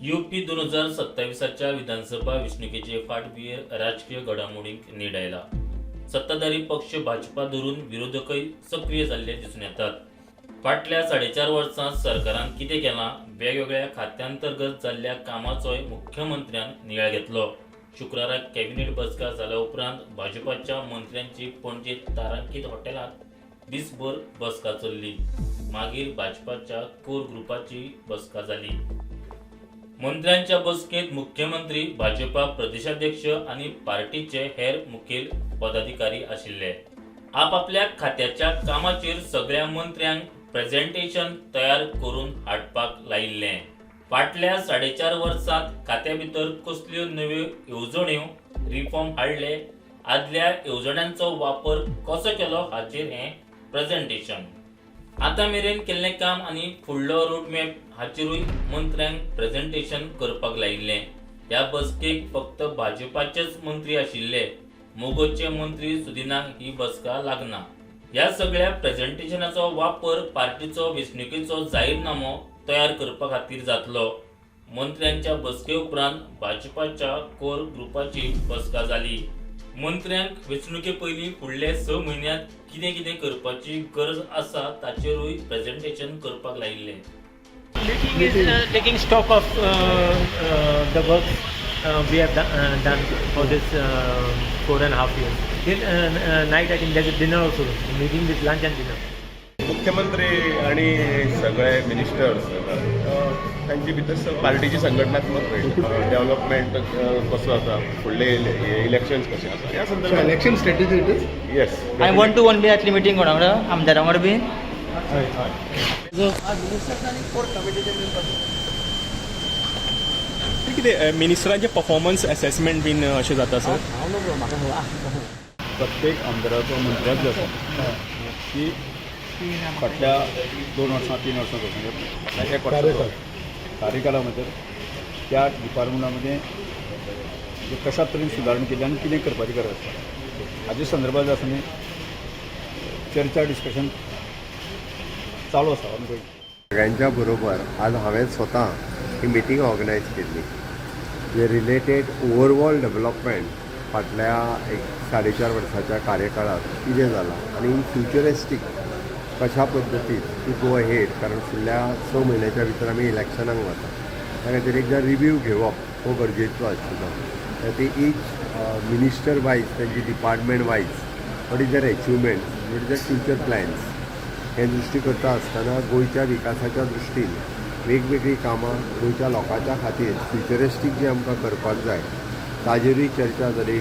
UP 2027च्या विधानसभा वेंचणुकेचे फाटभुंयेर राजकीय घडामोडींक न्हीड आयला. सत्ताधारी पक्ष भाजपा धरून विरोधकय सक्रिय जाल्ले दिसून येतात. फाटल्या 4.5 वर्सांत सरकारान कितें केलां, वेगवेगळ्या खात्यांतर्गत जाल्ल्या कामाचोय मुख्यमंत्र्यान नियाळ घेतलो. शुक्राराक कॅबिनेट बसका जाल्या उपरांत भाजपाच्या मंत्र्यांची पणजेत तारांकीत हॉटेलांत दिसभर बसका चल्ली. मागीर भाजपाच्या कोर ग्रुपाची बसका जाली. मंत्र्यांच्या बसकेत मुख्यमंत्री, भाजपा प्रदेशाध्यक्ष आणि पार्टीचे हेर मुखेल पदाधिकारी आशिल्ले. आपापल्या खात्याच्या कामाचेर सगळ्या मंत्र्यांक प्रेझेंटेशन तयार करून हाडपाक लायिल्ले. फाटल्या 4.5 वर्सांत खात्या भितर कसल्यो नव्यो येवजण्यो, रिफॉर्म हाडले, आदल्या येवजण्यांचो वापर कसो केलो हाचेर हें प्रेझेंटेशन. आतां मेरेन केल्लें काम आनी फुडलो रोडमॅप हाचेरूय मंत्र्यांक प्रेझेंटेशन करपाक लायिल्लें. ह्या बसकेक फक्त भाजपाचेच मंत्री आशिल्ले. मोगोचे मंत्री सुदीनाक ही बसका लागना. ह्या सगळ्या प्रेझेंटेशनाचो वापर पार्टीचो वेंचणुकेचो जाहीरनामो तयार करपा खातीर जातलो. मंत्र्यांच्या बसके उपरांत भाजपाच्या कोर ग्रुपाची बसका जाली. मंत्र्यांक वेंचणुके पयलीं फुडले 6 म्हयन्यांत कितें कितें करपाची गरज आसा ताचेरूय प्रेझेंटेशन करपाक लायिल्लें. Meeting is taking stock of the work we have done for this 4.5 years. Till night I think there's a dinner also, meeting with lunch and dinner. मुख्यमंत्री आणि सगळे मिनिस्टर्स तांची भितर पार्टीची संघटनात्मक डेव्हलपमेंट कसो आसा, फुडले इलेक्शन्स कशे आसा ह्या संदर्भात election strategy it is. Yes हांवें 1-to-1 बी आसली मिटींग कोणा वांगडा आमदारा वांगडा बी. कितें मिनिस्टरांचे परफॉर्मन्स असेसमेंट बीन अशें जाता सर? प्रत्येक आमदाराचो मंत्र्याक जो आसा की फाटल्या 2 वर्सां 3 वर्सां फाटल्या 1 वर्साचो कार्यकाला भितर त्या डिपार्टमेंटा मध्ये कशा तरेन सुदारणा केली आनी कितें करपाची गरज आसा हाजे संदर्भात जो आसा न्ही चर्चा डिस्कशन चालू आसा. सगळ्यांच्या बरोबर आज हांवें स्वता ही मिटींग ऑर्गनायज केल्ली जे रिलेटेड ओवरऑल डेव्हलपमेंट फाटल्या 4.5 वर्साच्या कार्यकाळात कितें जालां आनी इन फ्युचरिस्टीक कशा पद्दतीन टू गो अहेड, कारण फुडल्या 6 म्हयन्याच्या भितर आमी इलेक्शनाक वता त्या खातीर एकदां रिव्यू घेवप हो गरजेचो आशिल्लो. खातीर ईच मिनिस्टर वायज तेंची डिपार्टमेंट वायज वॉट इज दर अचिवमेंट, वॉट इज दर फ्युचर प्लॅन्स हे दृश्टी करता आसतना गोंयच्या विकासाच्या दृश्टीन वेगवेगळी कामां गोंयच्या लोकांच्या खातीर फ्युचरिस्टीक जी आमकां करपाक जाय ताजेरूय चर्चा जाली.